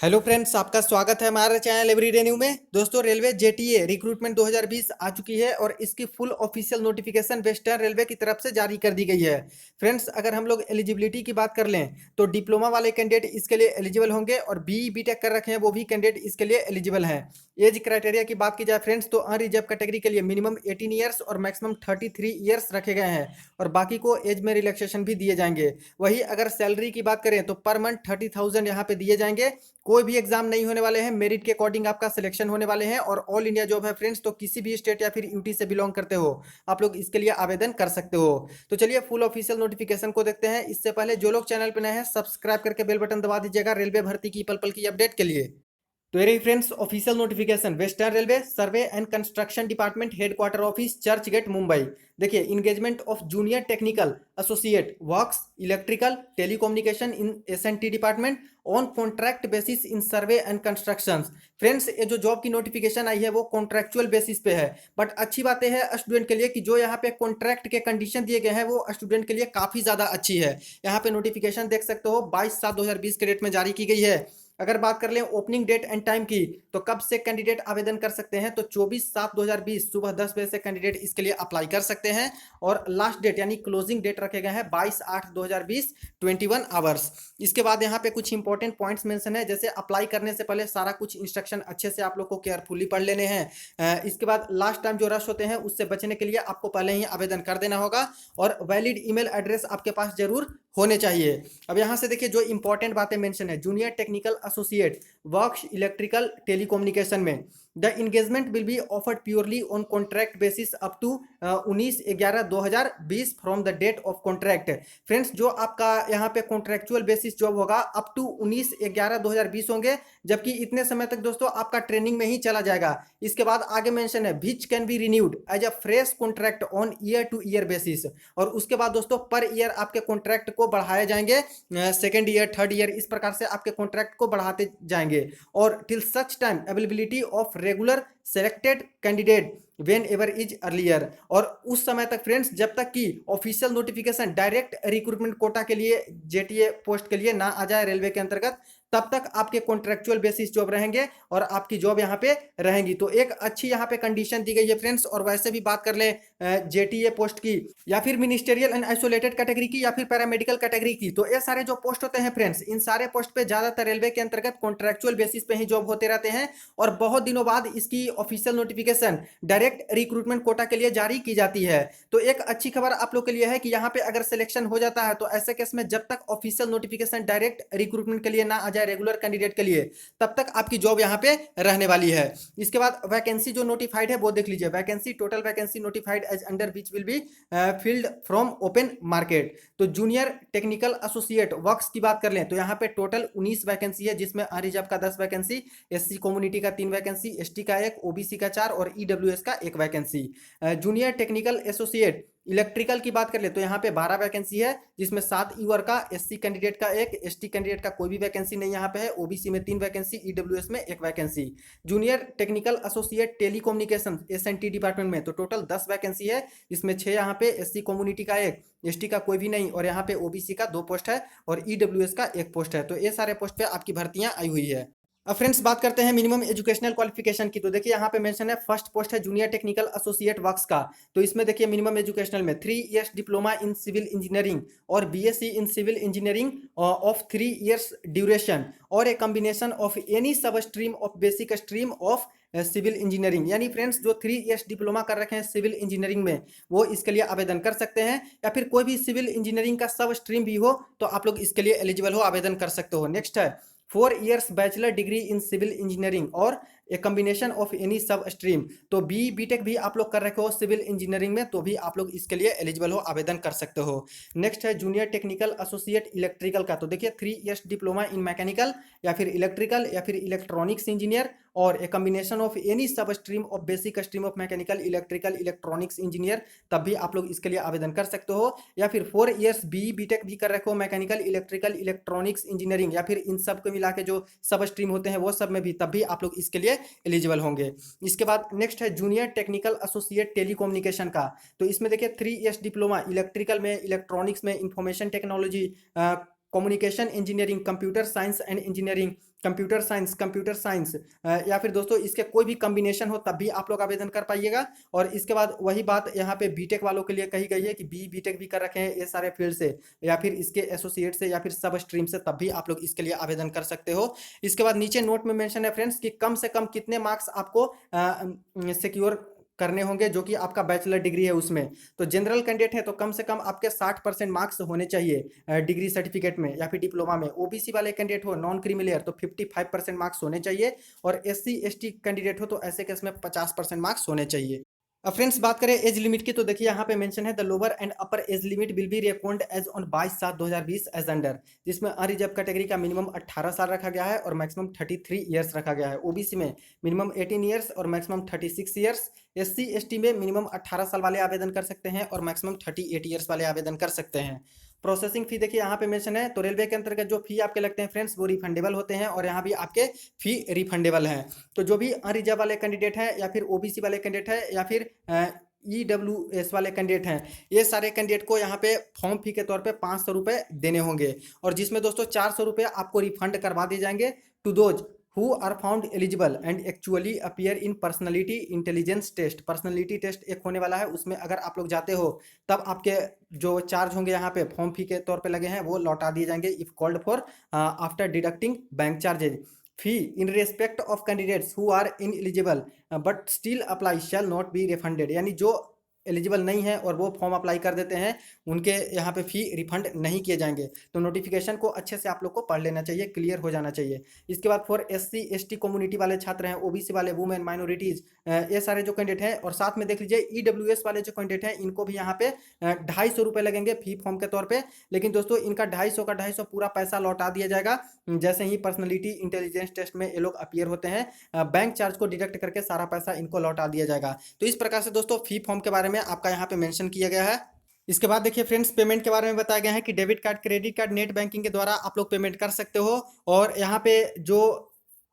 Hello friends, आपका स्वागत है हमारे चैनल एवरीडे न्यू में। दोस्तों, रेलवे जेटीए रिक्रूटमेंट 2020 आ चुकी है और इसकी full official notification western railway की तरफ से जारी कर दी गई है। फ्रेंड्स, अगर हम लोग एलिजिबिलिटी की बात कर लें तो डिप्लोमा वाले कैंडिडेट इसके लिए एलिजिबल होंगे और बीई बीटेक कर रखे हैं वो भी कैंडिडेट इसके लिए एलिजिबल हैं। एज क्राइटेरिया की बात की जाए फ्रेंड्स तो अनरिजर्व कैटेगरी के लिए मिनिमम 18 ईयर्स और मैक्सिमम 33 ईयर्स रखे गए हैं और बाकी को एज में रिलैक्सेशन भी दिए जाएंगे। वही अगर सैलरी की बात करें तो पर मंथ 30,000 यहाँ पे दिए जाएंगे। कोई भी एग्जाम नहीं होने वाले हैं, मेरिट के अकॉर्डिंग आपका सिलेक्शन होने वाले हैं और ऑल इंडिया जॉब है फ्रेंड्स। तो किसी भी स्टेट या फिर यूटी से बिलोंग करते हो आप लोग इसके लिए आवेदन कर सकते हो। तो चलिए फुल ऑफिशियल नोटिफिकेशन को देखते हैं। इससे पहले जो लोग चैनल पर नए हैं सब्सक्राइब करके बेल बटन दबा दीजिएगा रेलवे भर्ती की पल पल की अपडेट के लिए। तो ये रही friends official notification, western railway survey and construction department headquarter office church gate Mumbai. देखिए, engagement of junior technical associate works electrical telecommunication in SNT department on contract basis in survey and constructions. Friends, ये जो job की notification आई है वो contractual basis पे है, but अच्छी बातें हैं स्टूडेंट के लिए कि जो यहाँ पे कॉन्ट्रैक्ट के कंडीशन दिए गए हैं वो स्टूडेंट के लिए काफी ज्यादा अच्छी है। यहाँ पे नोटिफिकेशन देख सकते हो 22/7/2020 के डेट में जारी की गई है। अगर बात कर लें ओपनिंग डेट एंड टाइम की तो कब से कैंडिडेट आवेदन कर सकते हैं तो 24/7/2020 सुबह 10 बजे से कैंडिडेट इसके लिए अप्लाई कर सकते हैं और लास्ट डेट यानी क्लोजिंग डेट रखे गए हैं 22/8/2020 21 आवर्स। इसके बाद यहाँ पे कुछ इंपॉर्टेंट पॉइंट्स मेंशन है, जैसे अप्लाई करने से पहले सारा कुछ इंस्ट्रक्शन अच्छे से आप लोग को केयरफुली पढ़ लेने हैं। इसके बाद लास्ट टाइम जो रश होते हैं उससे बचने के लिए आपको पहले ही आवेदन कर देना होगा और वैलिड ईमेल एड्रेस आपके पास जरूर होने चाहिए। अब यहाँ से देखिए जो इंपॉर्टेंट बातें मेंशन है, junior technical associate works electrical telecommunication में the engagement will be offered purely on contract basis up to 19/11/2020 from the date of contract. Friends, जो आपका यहाँ पे कॉन्ट्रैक्चुअल बेसिस जॉब होगा अप टू 19/11/2020 होंगे, जबकि इतने समय तक दोस्तों आपका ट्रेनिंग में ही चला जाएगा। इसके बाद आगे मेंशन है which can be renewed as a fresh contract on year to year basis. और उसके बाद दोस्तों पर ईयर आपके कॉन्ट्रैक्ट को बढ़ाए जाएंगे, सेकेंड ईयर थर्ड ईयर इस प्रकार से आपके कॉन्ट्रैक्ट को बढ़ाते जाएंगे और till such time availability of regular selected candidate whenever is earlier. और उस समय तक फ्रेंड्स जब तक कि official notification direct recruitment quota के लिए जेटीए पोस्ट के लिए ना आ जाए रेलवे के अंतर्गत, तब तक आपके कॉन्ट्रेक्चुअल बेसिस जॉब रहेंगे और आपकी जॉब यहाँ पे रहेंगी। तो एक अच्छी यहाँ पे कंडीशन दी गई है फ्रेंड्स। और वैसे भी बात कर ले जेटीए पोस्ट की या फिर मिनिस्टेरियल एंड आइसोलेटेड कैटेगरी की या फिर पैरामेडिकल कैटेगरी की, तो ये सारे जो पोस्ट होते हैं फ्रेंड्स, इन सारे पोस्ट पे ज्यादातर रेलवे के अंतर्गत कॉन्ट्रेक्चुअल बेसिस पे ही जॉब होते रहते हैं और बहुत दिनों बाद इसकी official notification direct recruitment quota के लिए जारी की जाती है। तो एक अच्छी खबर आप लोग के लिए है कि यहाँ पे अगर सिलेक्शन हो जाता है तो ऐसे केस में जब तक ऑफिशियल नोटिफिकेशन डायरेक्ट रिक्रूटमेंट के लिए ना आ जाए रेगुलर कैंडिडेट के लिए, तब तक आपकी जॉब यहाँ पे रहने वाली है। इसके बाद वैकेंसी जो नोटिफाइड है वो देख लीजिए। Vacancy total vacancy notified as under which will be filled from open market. तो जूनियर टेक्निकल एसोसिएट वर्क्स की बात कर लें तो यहाँ पे टोटल 19 वैकेंसी है, जिसमें अनरिजर्व का 10 वैकेंसी, एससी कम्युनिटी का 3 वैकेंसी, एसटी का 1, ओबीसी का 4 और ईडब्ल्यूएस का 1 vacancy. Junior technical associate electrical की बात कर ले तो यहाँ पे 12 वैकेंसी है, जिसमें 7 ईवर का, एससी कैंडिडेट का 1, एसटी कैंडिडेट का कोई भी वैकेंसी नहीं यहाँ पे है, ओबीसी में 3 वैकेंसी, ईडब्ल्यूएस में 1 vacancy. Junior technical associate telecommunication SNT department में तो टोटल 10 वैकेंसी है, जिसमें 6 यहाँ पे एससी कम्युनिटी का 1, एसटी का कोई भी नहीं और यहाँ पे ओबीसी का 2 पोस्ट है और ईडब्ल्यूएस का 1 पोस्ट है। तो ये सारे पोस्ट पे आपकी भर्तियां आई हुई है। अब फ्रेंड्स बात करते हैं मिनिमम एजुकेशनल क्वालिफिकेशन की। तो देखिए यहाँ पे मेंशन है फर्स्ट पोस्ट है जूनियर टेक्निकल एसोसिएट वर्क्स का। तो इसमें देखिए मिनिमम एजुकेशनल में 3 years diploma in civil engineering और BSc in civil engineering of 3 years duration और a combination of any sub stream of basic stream of civil engineering. यानी friends जो 3 years diploma कर रखे हैं सिविल इंजीनियरिंग में वो इसके लिए आवेदन कर सकते हैं, या फिर कोई भी सिविल इंजीनियरिंग का सब स्ट्रीम भी हो तो आप लोग इसके लिए एलिजिबल हो, आवेदन कर सकते हो। नेक्स्ट है 4 years bachelor degree in civil engineering और a combination of any sub stream. तो बी बीटेक भी आप लोग कर रखे हो सिविल इंजीनियरिंग में तो भी आप लोग इसके लिए एलिजिबल हो, आवेदन कर सकते हो। नेक्स्ट है जूनियर टेक्निकल एसोसिएट इलेक्ट्रिकल का। तो देखिए 3 इयर्स डिप्लोमा इन मैकेनिकल या फिर इलेक्ट्रिकल या फिर इलेक्ट्रॉनिक्स इंजीनियर और a combination of any sub stream of basic stream of mechanical electrical electronics engineer, तब भी आप लोग इसके लिए आवेदन कर सकते हो। या फिर 4 इयर्स बी बीटेक भी कर रखे हो मैकेनिकल इलेक्ट्रिकल इलेक्ट्रॉनिक्स इंजीनियरिंग या फिर इन सब को मिला के जो सब स्ट्रीम होते हैं वो सब में भी, तब भी आप लोग इसके लिए एलिजिबल होंगे। इसके बाद नेक्स्ट है जूनियर टेक्निकल एसोसिएट टेलीकम्युनिकेशन का। तो इसमें देखिए 3 इयर्स डिप्लोमा इलेक्ट्रिकल में, इलेक्ट्रॉनिक्स में, information technology, communication engineering, computer science and engineering computer science या फिर दोस्तों इसके कोई भी कॉम्बिनेशन हो तब भी आप लोग आवेदन कर पाइएगा। और इसके बाद वही बात यहाँ पे बीटेक वालों के लिए कही गई है कि बीटेक भी कर रखे हैं ये सारे फील्ड से या फिर इसके एसोसिएट से या फिर सब स्ट्रीम से, तब भी आप लोग इसके लिए आवेदन कर सकते हो। इसके बाद नीचे नोट में मेंशन है फ्रेंड्स कि कम से कम कितने मार्क्स आपको सिक्योर करने होंगे जो कि आपका बैचलर डिग्री है उसमें। तो जनरल कैंडिडेट है तो कम से कम आपके 60% मार्क्स होने चाहिए डिग्री सर्टिफिकेट में या फिर डिप्लोमा में। ओबीसी वाले कैंडिडेट हो, नॉन क्रीमिलियर, तो 55% मार्क्स होने चाहिए। और एससी एसटी कैंडिडेट हो तो ऐसे केस में 50% मार्क्स होने चाहिए। अब फ्रेंड्स बात करें एज लिमिट की, तो देखिए यहाँ पे मेंशन है the lower and upper age limit will be record as on 22/7/2020 as under, जिसमें अनरिजर्व कैटेगरी का मिनिमम 18 साल रखा गया है और मैक्सिमम 33 ईयर्स रखा गया है। ओबीसी में मिनिमम 18 ईयर्स और मैक्सिमम 36 ईयर्स। एससी एसटी में मिनिमम 18 साल वाले आवेदन कर सकते हैं और मैक्सिमम 38 ईयर्स वाले आवेदन कर सकते हैं। प्रोसेसिंग फी देखिए यहाँ पे मेंशन है, तो रेलवे के अंतर्गत जो फी आपके लगते हैं फ्रेंड्स वो रिफंडेबल होते हैं और यहाँ भी आपके फी रिफंडेबल हैं। तो जो भी अनरिजर्व वाले कैंडिडेट हैं या फिर ओबीसी वाले कैंडिडेट हैं या फिर EWS वाले कैंडिडेट हैं, ये सारे कैंडिडेट को यहाँ पे फॉर्म फी के तौर पे 500 रुपये देने होंगे और जिसमें दोस्तों 400 रुपये आपको रिफंड करवा दिए जाएंगे to those who are found eligible and actually appear in personality intelligence test. Personality test एक होने वाला है, उसमें अगर आप लोग जाते हो तब आपके जो चार्ज होंगे यहाँ पे फॉर्म फी के तौर पे लगे हैं वो लौटा दिए जाएंगे if called for after deducting bank charges. Fee in respect of candidates who are ineligible but still apply shall not be refunded, यानी जो एलिजिबल नहीं है और वो फॉर्म अप्लाई कर देते हैं उनके यहाँ पे फी रिफंड नहीं किए जाएंगे। तो नोटिफिकेशन को अच्छे से आप लोग को पढ़ लेना चाहिए, क्लियर हो जाना चाहिए। इसके बाद फॉर एससी एसटी कम्युनिटी वाले छात्र हैं, ओबीसी वाले, वुमेन, माइनॉरिटीज, ये सारे जो कैंडिडेट हैं, और साथ में देख लीजिए ईडब्ल्यूएस वाले जो कैंडिडेट हैं इनको भी यहाँ पे 250 रुपये लगेंगे फी फॉर्म के तौर पर। लेकिन दोस्तों इनका 250 का 250 पूरा पैसा लौटा दिया जाएगा जैसे ही पर्सनैलिटी इंटेलिजेंस टेस्ट में ये लोग अपीयर होते हैं। बैंक चार्ज को डिडक्ट करके सारा पैसा इनको लौटा दिया जाएगा। तो इस प्रकार से दोस्तों फी फॉर्म के बारे में आपका यहाँ पे मेंशन किया गया है। इसके बाद देखिए फ्रेंड्स पेमेंट के बारे में बताया गया है कि debit card, credit card, net banking के द्वारा आप लोग पेमेंट कर सकते हो। और यहाँ पे जो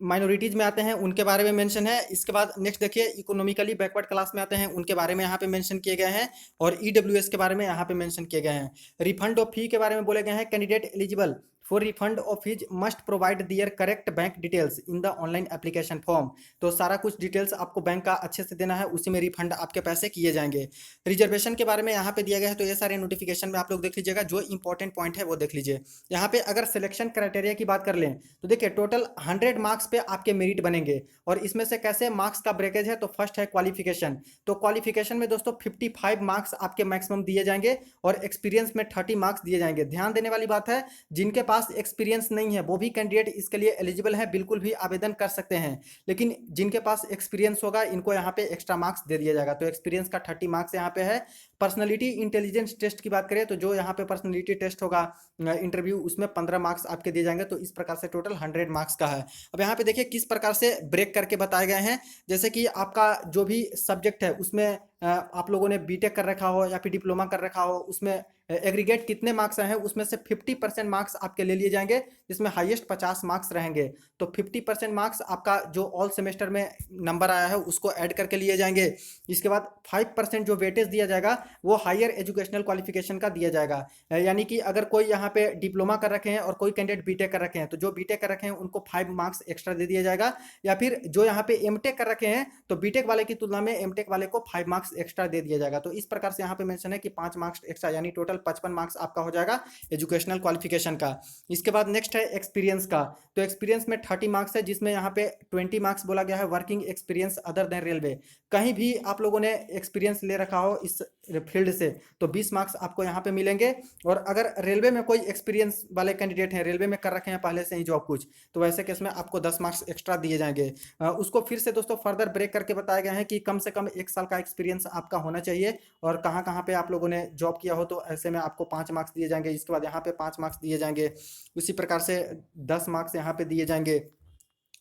माइनॉरिटीज़ में आते हैं उनके बारे में मेंशन है। इसके बाद नेक्स्ट देखिए इकोनॉमिकली बैकवर्ड क्लास में आते हैं उनके बारे में यहाँ पे मेंशन किए गए हैं और ईडब्ल्यूएस के बारे में यहाँ पे मेंशन किए गए हैं। रिफंड ऑफ फी के बारे में बोले गए हैं candidate eligible for refund of fees must provide their correct bank details in the online application form. तो सारा कुछ डिटेल्स आपको बैंक का अच्छे से देना है, उसी में रिफंड आपके पैसे किए जाएंगे। रिजर्वेशन के बारे में यहाँ पे दिया गया है, तो ये सारे नोटिफिकेशन में आप लोग देख लीजिएगा, जो इंपॉर्टेंट पॉइंट है वो देख लीजिए। यहाँ पे अगर सिलेक्शन क्राइटेरिया की बात कर लें तो देखिए टोटल 100 मार्क्स पे आपके मेरिट बनेंगे और इसमें से कैसे मार्क्स का ब्रेकेज है। तो फर्स्ट है क्वालिफिकेशन, तो क्वालिफिकेशन में दोस्तों 55 मार्क्स आपके मैक्सिमम दिए जाएंगे और एक्सपीरियंस में 30 मार्क्स दिए जाएंगे। ध्यान देने वाली बात है, जिनके पास एक्सपीरियंस नहीं है वो भी कैंडिडेट इसके लिए एलिजिबल है, बिल्कुल भी आवेदन कर सकते हैं। लेकिन जिनके पास एक्सपीरियंस होगा इनको यहाँ पे एक्स्ट्रा मार्क्स दे दिया जाएगा। तो एक्सपीरियंस का 30 मार्क्स यहाँ पे है। पर्सनैलिटी इंटेलिजेंस टेस्ट की बात करें तो जो यहाँ पे पर्सनैलिटी टेस्ट होगा इंटरव्यू, उसमें 15 मार्क्स आपके दिए जाएंगे। तो इस प्रकार से टोटल 100 मार्क्स का है। अब यहाँ पे देखिए किस प्रकार से ब्रेक करके बताए गए हैं, जैसे कि आपका जो भी सब्जेक्ट है उसमें आप लोगों ने बीटेक कर रखा हो या फिर डिप्लोमा कर रखा हो, उसमें एग्रीगेट कितने मार्क्स आए हैं उसमें से 50% मार्क्स आपके ले लिए जाएंगे, जिसमें हाईएस्ट 50 मार्क्स रहेंगे। तो 50% मार्क्स आपका जो ऑल सेमेस्टर में नंबर आया है उसको ऐड करके लिए जाएंगे। इसके बाद 5% जो वेटेज दिया जाएगा वो हायर एजुकेशनल क्वालिफिकेशन का दिया जाएगा। यानी कि अगर कोई यहाँ पे डिप्लोमा कर रखे हैं और कोई कैंडिडेट बीटेक कर रखे हैं तो जो बीटेक कर रखे हैं उनको 5 मार्क्स एक्स्ट्रा दे दिया जाएगा। या फिर जो यहाँ पे एमटेक कर रखे हैं तो बीटेक वाले की तुलना में एमटेक वाले को 5 मार्क्स एक्स्ट्रा दे दिया जाएगा। तो इस प्रकार से यहाँ पे मेंशन है कि 5 मार्क्स एक्स्ट्रा, यानी टोटल 55 मार्क्स आपका हो जाएगा एजुकेशनल क्वालिफिकेशन का। इसके बाद नेक्स्ट है एक्सपीरियंस का, तो एक्सपीरियंस में 30 मार्क्स है, जिसमें यहाँ पे 20 मार्क्स बोला गया है working experience other than railway. कहीं भी आप लोगों ने एक्सपीरियंस ले रखा हो इस फील्ड से तो 20 मार्क्स आपको यहाँ पे मिलेंगे। और अगर रेलवे में कोई एक्सपीरियंस वाले कैंडिडेट हैं, रेलवे में कर रखे हैं पहले से ही जॉब कुछ, तो वैसे केस में आपको 10 मार्क्स एक्स्ट्रा दिए जाएंगे। उसको फिर से दोस्तों फर्दर ब्रेक करके बताया गया है कि कम से कम 1 साल का एक्सपीरियंस आपका होना चाहिए और कहाँ कहाँ पे आप लोगों ने जॉब किया हो, तो ऐसे में आपको 5 मार्क्स दिए जाएंगे। इसके बाद यहाँ पे 5 मार्क्स दिए जाएंगे, उसी प्रकार से 10 मार्क्स यहाँ पे दिए जाएंगे।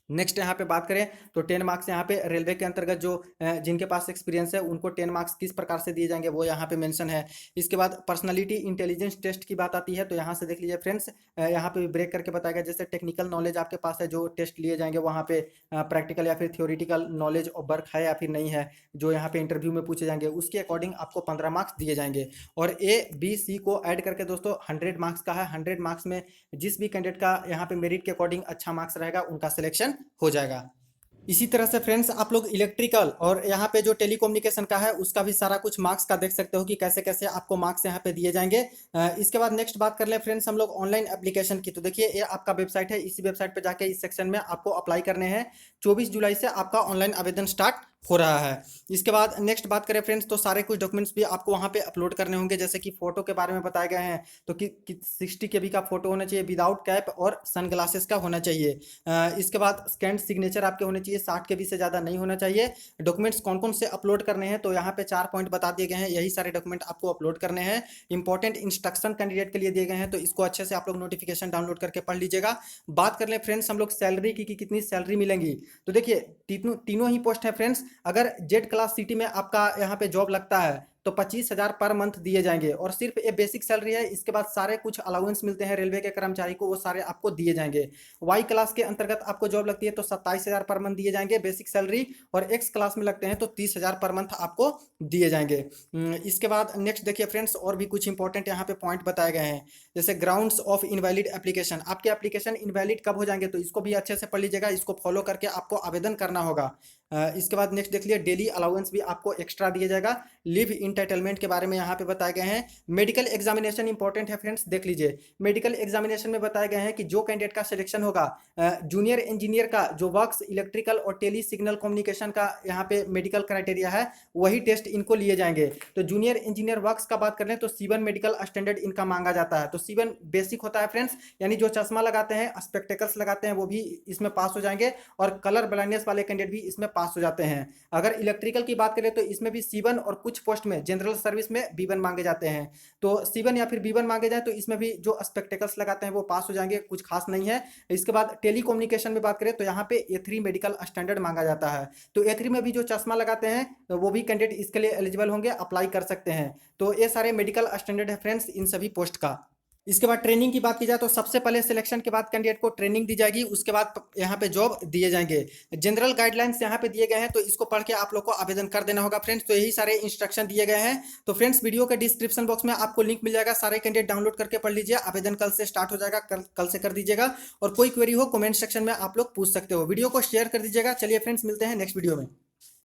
नेक्स्ट यहाँ पे बात करें तो 10 मार्क्स यहाँ पे रेलवे के अंतर्गत जो जिनके पास एक्सपीरियंस है उनको 10 मार्क्स किस प्रकार से दिए जाएंगे वो यहाँ पे मेंशन है। इसके बाद पर्सनालिटी इंटेलिजेंस टेस्ट की बात आती है तो यहाँ से देख लीजिए फ्रेंड्स, यहाँ पे ब्रेक करके बताया गया जैसे टेक्निकल नॉलेज आपके पास है, जो टेस्ट लिए जाएंगे वहाँ पे प्रैक्टिकल या फिर थ्योरिटिकल नॉलेज और वर्क है या फिर नहीं है, जो यहाँ पे इंटरव्यू में पूछे जाएंगे उसके अकॉर्डिंग आपको 15 मार्क्स दिए जाएंगे। और A B C को ऐड करके दोस्तों 100 मार्क्स का है। 100 मार्क्स में जिस भी कैंडिडेट का यहाँ पे मेरिट के अकॉर्डिंग अच्छा मार्क्स रहेगा उनका सिलेक्शन हो जाएगा। इसी तरह से फ्रेंड्स आप लोग इलेक्ट्रिकल और यहाँ पे जो टेलीकम्युनिकेशन का है उसका भी सारा कुछ मार्क्स का देख सकते हो कि कैसे कैसे आपको मार्क्स यहाँ पे दिए जाएंगे। इसके बाद नेक्स्ट बात कर ले फ्रेंड्स हम लोग ऑनलाइन एप्लीकेशन की, तो देखिए ये आपका वेबसाइट है, इसी वेबसाइट पे जाके इस सेक्शन में आपको अप्लाई करने हैं। 24 जुलाई से आपका ऑनलाइन आवेदन स्टार्ट हो रहा है। इसके बाद नेक्स्ट बात करें फ्रेंड्स तो सारे कुछ डॉक्यूमेंट्स भी आपको वहाँ पे अपलोड करने होंगे, जैसे कि फोटो के बारे में बताए गए हैं तो कि 60 KB का फोटो होना चाहिए विदाउट कैप और सनग्लासेस का होना चाहिए। इसके बाद स्कैंड सिग्नेचर आपके होने चाहिए, 60 KB से ज़्यादा नहीं होना चाहिए। डॉक्यूमेंट्स कौन कौन से अपलोड करने हैं तो यहाँ पे 4 पॉइंट बता दिए गए हैं, यही सारे डॉक्यूमेंट आपको अपलोड करने हैं। इंपॉर्टेंट इंस्ट्रक्शन कैंडिडेट के लिए दिए गए हैं तो इसको अच्छे से आप लोग नोटिफिकेशन डाउनलोड करके पढ़ लीजिएगा। बात कर लें फ्रेंड्स हम लोग सैलरी की कि कितनी सैलरी मिलेंगी, तो देखिए तीनों ही पोस्ट है फ्रेंड्स। अगर जेड क्लास सिटी में आपका यहाँ पे जॉब लगता है तो 25,000 पर मंथ दिए जाएंगे और सिर्फ ये बेसिक सैलरी है। इसके बाद सारे कुछ अलाउंस मिलते हैं रेलवे के कर्मचारी को, वो सारे आपको दिए जाएंगे। वाई क्लास के अंतर्गत आपको जॉब लगती है तो 27,000 पर मंथ दिए जाएंगे बेसिक सैलरी, और एक्स क्लास में लगते हैं तो 30,000 पर मंथ आपको दिए जाएंगे। इसके बाद नेक्स्ट देखिए फ्रेंड्स और भी कुछ इंपॉर्टेंट यहाँ पे पॉइंट बताए गए हैं, जैसे ग्राउंड्स ऑफ इनवैलिड एप्लीकेशन, आपके एप्लीकेशन इनवैलिड कब हो जाएंगे तो इसको भी अच्छे से पढ़ लीजिएगा, इसको फॉलो करके आपको आवेदन करना होगा। इसके बाद नेक्स्ट देख लिया डेली अलाउंस भी आपको एक्स्ट्रा दिया जाएगा। लिव इंटाइटलमेंट के बारे में यहाँ पे बताए गए हैं। मेडिकल एग्जामिनेशन इंपॉर्टेंट है फ्रेंड्स, देख लीजिए मेडिकल एग्जामिनेशन में बताए गए हैं कि जो कैंडिडेट का सिलेक्शन होगा जूनियर इंजीनियर का जो वर्क्स इलेक्ट्रिकल और टेली सिग्नल कम्युनिकेशन का यहाँ पे मेडिकल क्राइटेरिया है वही टेस्ट इनको लिए जाएंगे। तो जूनियर इंजीनियर वर्क्स का बात कर लें तो C1 मेडिकल स्टैंडर्ड इनका मांगा जाता है, तो C1 बेसिक होता है फ्रेंड्स, यानी जो चश्मा लगाते हैं स्पेक्टेकल्स लगाते हैं वो भी इसमें पास हो जाएंगे और कलर ब्लाइंडनेस वाले कैंडिडेट भी इसमें पास हो जाते हैं। अगर इलेक्ट्रिकल की बात करें तो इसमें भी C1 और कुछ पोस्ट में जनरल सर्विस में B1 मांगे जाते हैं, तो C1 या फिर B1 मांगे जाए तो इसमें भी जो स्पेक्टेकल्स लगाते हैं वो पास हो जाएंगे, कुछ खास नहीं है। इसके बाद टेलीकम्युनिकेशन में बात करें तो यहाँ पे A3 मेडिकल स्टैंडर्ड मांगा जाता है, तो A3 में भी जो चश्मा लगाते हैं वो भी कैंडिडेट इसके लिए एलिजिबल होंगे, अप्लाई कर सकते हैं। तो ये सारे मेडिकल स्टैंडर्ड है फ्रेंड्स इन सभी पोस्ट का। इसके बाद ट्रेनिंग की बात की जाए तो सबसे पहले सिलेक्शन के बाद कैंडिडेट को ट्रेनिंग दी जाएगी, उसके बाद यहाँ पे जॉब दिए जाएंगे। जनरल गाइडलाइंस यहाँ पे दिए गए हैं तो इसको पढ़ के आप लोग को आवेदन कर देना होगा फ्रेंड्स, तो यही सारे इंस्ट्रक्शन दिए गए हैं। तो फ्रेंड्स वीडियो के डिस्क्रिप्शन बॉक्स में आपको लिंक मिल जाएगा, सारे कैंडिडेट डाउनलोड करके पढ़ लीजिए। आवेदन कल से स्टार्ट हो जाएगा, कल से कर दीजिएगा, और कोई क्वेरी हो कमेंट सेक्शन में आप लोग पूछ सकते हो। वीडियो को शेयर कर दीजिएगा। चलिए फ्रेंड्स मिलते हैं नेक्स्ट वीडियो में।